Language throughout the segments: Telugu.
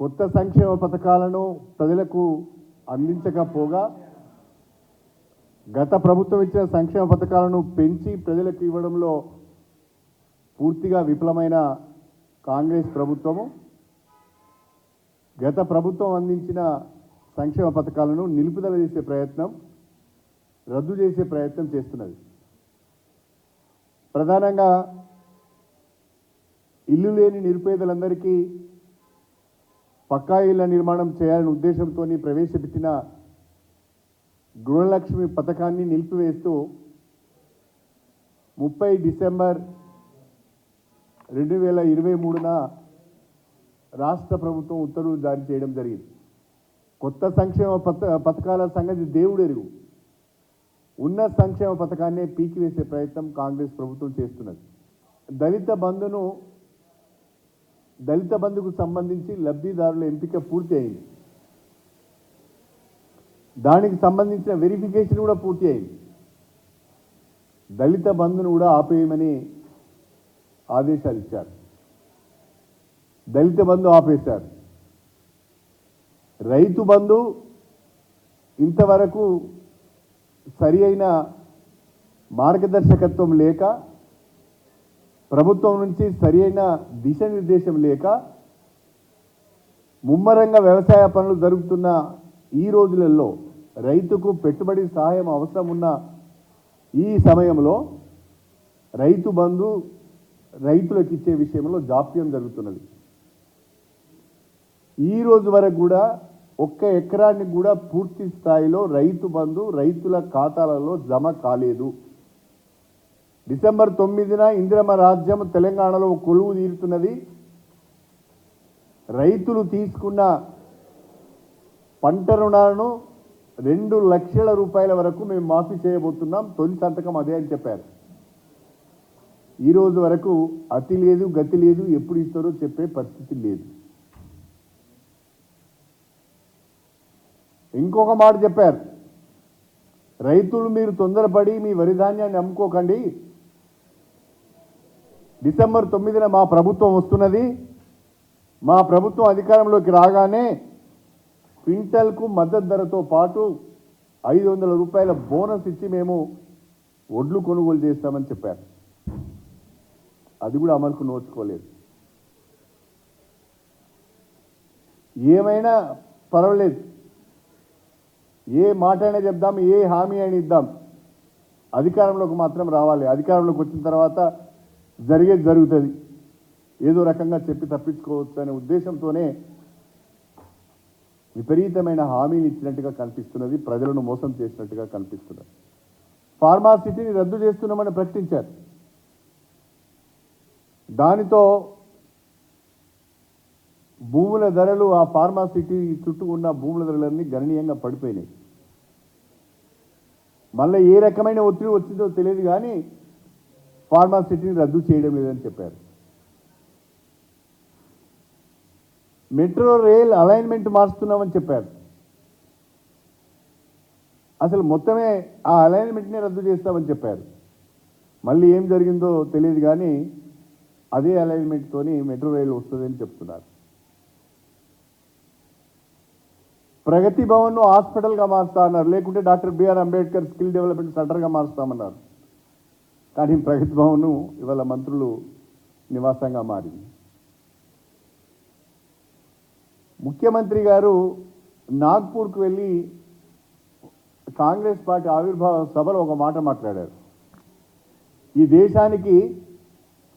కొత్త సంక్షేమ పథకాలను ప్రజలకు అందించకపోగా గత ప్రభుత్వం ఇచ్చిన సంక్షేమ పథకాలను పెంచి ప్రజలకు ఇవ్వడంలో పూర్తిగా విఫలమైన కాంగ్రెస్ ప్రభుత్వము గత ప్రభుత్వం అందించిన సంక్షేమ పథకాలను నిలుపుదల చేసే ప్రయత్నం, రద్దు చేసే ప్రయత్నం చేస్తున్నది. ప్రధానంగా ఇల్లు లేని నిరుపేదలందరికీ పక్కా ఇళ్ల నిర్మాణం చేయాలనే ఉద్దేశంతో ప్రవేశపెట్టిన గృహలక్ష్మి పథకాన్ని నిలిపివేస్తూ 30 డిసెంబర్ 2023న రాష్ట్ర ప్రభుత్వం ఉత్తర్వులు జారీ చేయడం జరిగింది. కొత్త సంక్షేమ పథకాల సంగతి దేవుడు ఎరుగు. ఉన్న సంక్షేమ పథకాన్నే పీకివేసే ప్రయత్నం కాంగ్రెస్ ప్రభుత్వం చేస్తున్నది. దళిత బంధుకు సంబంధించి లబ్ధిదారుల ఎంపిక పూర్తి అయింది. దానికి సంబంధించిన వెరిఫికేషన్ కూడా పూర్తి అయింది. దళిత బంధును కూడా ఆపేయమని ఆదేశాలు ఇచ్చారు. దళిత బంధు ఆపేశారు. రైతు బంధు ఇంతవరకు సరి అయిన మార్గదర్శకత్వం లేక, ప్రభుత్వం నుంచి సరి అయిన దిశానిర్దేశం లేక, ముమ్మరంగా వ్యవసాయ పనులు జరుగుతున్న ఈ రోజులలో రైతుకు పెట్టుబడి సహాయం అవసరం ఉన్న ఈ సమయంలో రైతు బంధు రైతులకు ఇచ్చే విషయంలో జాప్యం జరుగుతున్నది. ఈ రోజు వరకు కూడా 1 ఎకరానికి కూడా పూర్తి స్థాయిలో రైతు బంధు రైతుల ఖాతాలలో జమ కాలేదు. డిసెంబర్ 9న ఇందిరమ్మ రాజ్యం తెలంగాణలో కొలువు తీరుతున్నది. రైతులు తీసుకున్న పంట రుణాలను 2 లక్షల రూపాయల వరకు మేము మాఫీ చేయబోతున్నాం. తొలి సంతకం అదే అని చెప్పారు. ఈ రోజు వరకు అతి లేదు, గతి లేదు, ఎప్పుడు ఇస్తారో చెప్పే పరిస్థితి లేదు. ఇంకొక మాట చెప్పారు, రైతులు మీరు తొందరపడి మీ వరి ధాన్యాన్ని అమ్ముకోకండి. డిసెంబర్ 9న మా ప్రభుత్వం వస్తున్నది. మా ప్రభుత్వం అధికారంలోకి రాగానే క్వింటల్కు మద్దతు ధరతో పాటు 500 రూపాయల బోనస్ ఇచ్చి మేము ఒడ్లు కొనుగోలు చేస్తామని చెప్పారు. అది కూడా అమలుకు నోచుకోలేదు. ఏమైనా పర్వాలేదు, ఏ మాట అయినా చెప్దాం, ఏ హామీ అయినా ఇద్దాం, అధికారంలోకి మాత్రం రావాలి. అధికారంలోకి వచ్చిన తర్వాత జరిగేది జరుగుతుంది. ఏదో రకంగా చెప్పి తప్పించుకోవచ్చు అనే ఉద్దేశంతోనే విపరీతమైన హామీలు ఇచ్చినట్టుగా కనిపిస్తున్నది. ప్రజలను మోసం చేసినట్టుగా కనిపిస్తున్నది. ఫార్మాసిటీని రద్దు చేస్తున్నామని ప్రకటించారు. దానితో భూముల ధరలు, ఆ ఫార్మాసిటీ చుట్టూ ఉన్న భూముల ధరలన్నీ గణనీయంగా పడిపోయినాయి. మళ్ళీ ఏ రకమైన ఒత్తిడి వచ్చిందో తెలియదు కానీ ఫార్మాసిటీని రద్దు చేయడం లేదని చెప్పారు. మెట్రో రైల్ అలైన్మెంట్ మార్చుతున్నామని చెప్పారు. అసలు మొత్తమే ఆ అలైన్మెంట్ని రద్దు చేస్తామని చెప్పారు. మళ్ళీ ఏం జరిగిందో తెలియదు కానీ అదే అలైన్మెంట్తోని మెట్రో రైలు వస్తుందని చెప్తున్నారు. ప్రగతి భవన్ను హాస్పిటల్గా మారుస్తా అన్నారు. లేకుంటే doctor BR Ambedkar skill development సెంటర్గా మారుస్తామన్నారు. కానీ ప్రగతి భవన్ను ఇవాళ మంత్రులు నివాసంగా మారింది. ముఖ్యమంత్రి గారు నాగ్పూర్కు వెళ్ళి కాంగ్రెస్ పార్టీ ఆవిర్భావ సభలో ఒక మాట మాట్లాడారు. ఈ దేశానికి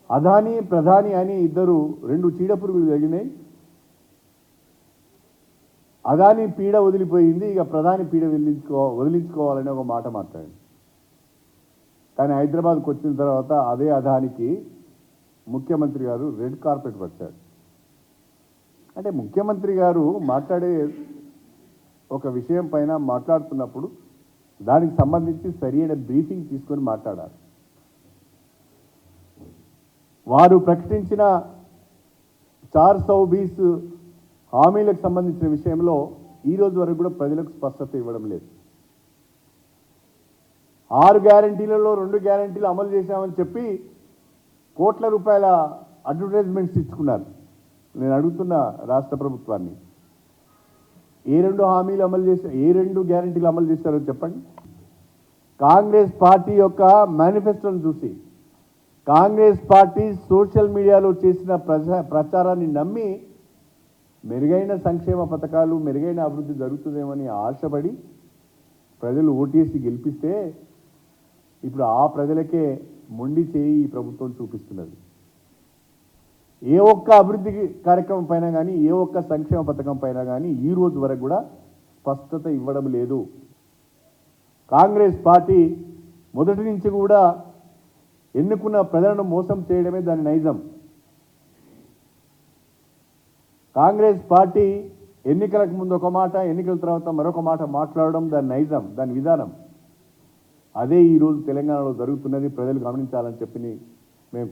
అదానీ, ప్రధాని అని ఇద్దరు 2 చీడపురుగులు జరిగినాయి. అదానీ పీడ వదిలిపోయింది, ఇక ప్రధాని పీడ వదిలించుకోవాలని ఒక మాట మాట్లాడింది. కానీ హైదరాబాద్కు వచ్చిన తర్వాత అదే అదానికి ముఖ్యమంత్రి గారు రెడ్ కార్పెట్ వచ్చాడు. అంటే ముఖ్యమంత్రి గారు మాట్లాడే ఒక విషయం పైన మాట్లాడుతున్నప్పుడు దానికి సంబంధించి సరైన బ్రీఫింగ్ తీసుకొని మాట్లాడాలి. వారు ప్రకటించిన 420 హామీలకు సంబంధించిన విషయంలో ఈ రోజు వరకు కూడా ప్రజలకు స్పష్టత ఇవ్వడం లేదు. 6 గ్యారంటీలలో 2 గ్యారంటీలు అమలు చేశామని చెప్పి కోట్ల రూపాయల అడ్వర్టైజ్మెంట్స్ ఇచ్చుకున్నారు. నేను అడుగుతున్న రాష్ట్ర ప్రభుత్వాన్ని, ఏ 2 హామీలు అమలు చేశారు, ఏ 2 గ్యారెంటీలు అమలు చేశారో చెప్పండి. కాంగ్రెస్ పార్టీ యొక్క మేనిఫెస్టోను చూసి, కాంగ్రెస్ పార్టీ సోషల్ మీడియాలో చేసిన ప్రచారాన్ని నమ్మి మెరుగైన సంక్షేమ పథకాలు, మెరుగైన అభివృద్ధి జరుగుతుందేమని ఆశపడి ప్రజలు ఓటేసి గెలిపిస్తే ఇప్పుడు ఆ ప్రజలకే మొండి చేయి ఈ ప్రభుత్వం చూపిస్తున్నది. ఏ ఒక్క అభివృద్ధి కార్యక్రమం పైన కానీ, ఏ ఒక్క సంక్షేమ పథకం పైన కానీ ఈ రోజు వరకు కూడా స్పష్టత ఇవ్వడం లేదు. కాంగ్రెస్ పార్టీ మొదటి నుంచి కూడా ఎన్నుకున్న ప్రజలను మోసం చేయడమే దాని నైజం. కాంగ్రెస్ పార్టీ ఎన్నికలకు ముందు ఒక మాట, ఎన్నికల తర్వాత మరొక మాట మాట్లాడడం దాని నైజం, దాని విధానం. అదే ఈరోజు తెలంగాణలో జరుగుతున్నది. ప్రజలు గమనించాలని చెప్పి మేము